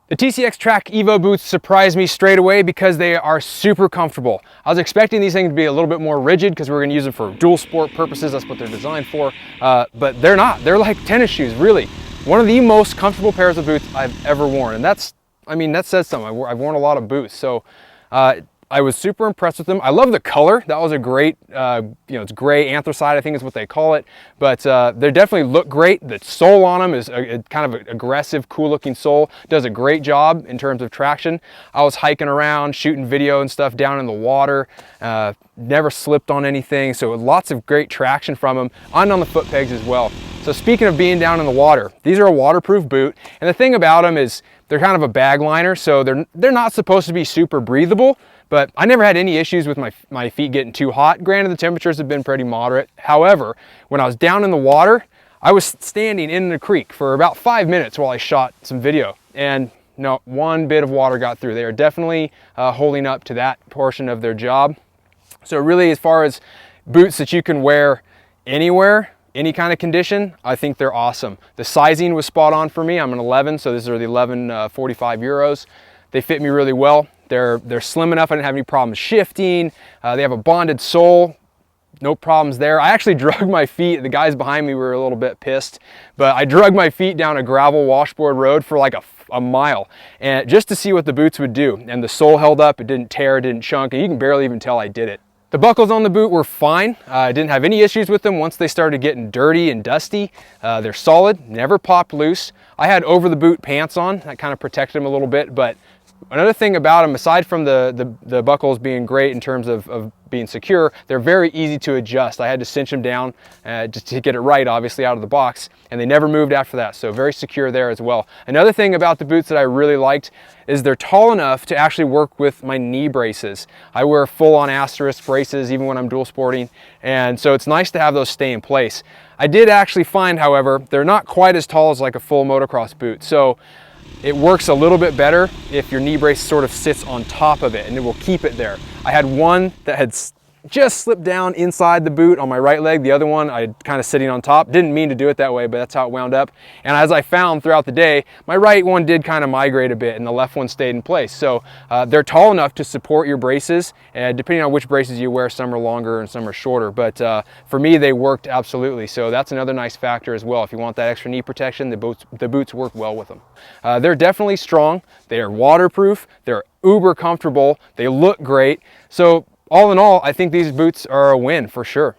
The TCX Track Evo boots surprised me straight away because they are super comfortable. I was expecting these things to be a little bit more rigid because we're going to use them for dual sport purposes. That's what they're designed for, but they're not. They're like tennis shoes, really. One of the most comfortable pairs of boots I've ever worn, and that says something. I've worn a lot of boots, so I was super impressed with them. I love the color. That was a great, it's gray anthracite, I think is what they call it. But they definitely look great. The sole on them is a kind of an aggressive, cool looking sole. Does a great job in terms of traction. I was hiking around, shooting video and stuff down in the water. Never slipped on anything. So lots of great traction from them, and on the foot pegs as well. So speaking of being down in the water, these are a waterproof boot. And the thing about them is they're kind of a bag liner. So they're not supposed to be super breathable. But I never had any issues with my feet getting too hot. Granted, the temperatures have been pretty moderate. However, when I was down in the water, I was standing in the creek for about 5 minutes while I shot some video. And no, one bit of water got through. They are definitely holding up to that portion of their job. So really, as far as boots that you can wear anywhere, any kind of condition, I think they're awesome. The sizing was spot on for me. I'm an 11, so these are the 11 45 Euros. They fit me really well. They're slim enough, I didn't have any problems shifting. They have a bonded sole, no problems there. I actually drug my feet, the guys behind me were a little bit pissed, but I drug my feet down a gravel washboard road for like a mile, and just to see what the boots would do. And the sole held up, it didn't tear, it didn't chunk, and you can barely even tell I did it. The buckles on the boot were fine. I didn't have any issues with them once they started getting dirty and dusty. They're solid, never popped loose. I had over the boot pants on, that kind of protected them a little bit, but another thing about them, aside from the buckles being great in terms of being secure, they're very easy to adjust. I had to cinch them down just to get it right, obviously, out of the box, and they never moved after that, so very secure there as well. Another thing about the boots that I really liked is they're tall enough to actually work with my knee braces. I wear full-on asterisk braces even when I'm dual sporting, and so it's nice to have those stay in place. I did actually find, however, they're not quite as tall as like a full motocross boot, so it works a little bit better if your knee brace sort of sits on top of it, and it will keep it there. I had one that had just slipped down inside the boot on my right leg. The other one I kind of sitting on top. Didn't mean to do it that way, but that's how it wound up. And as I found throughout the day, my right one did kind of migrate a bit and the left one stayed in place. So they're tall enough to support your braces, and depending on which braces you wear, some are longer and some are shorter. But for me, they worked absolutely. So that's another nice factor as well. If you want that extra knee protection, the boots work well with them. They're definitely strong. They are waterproof. They're uber comfortable. They look great. So all in all, I think these boots are a win for sure.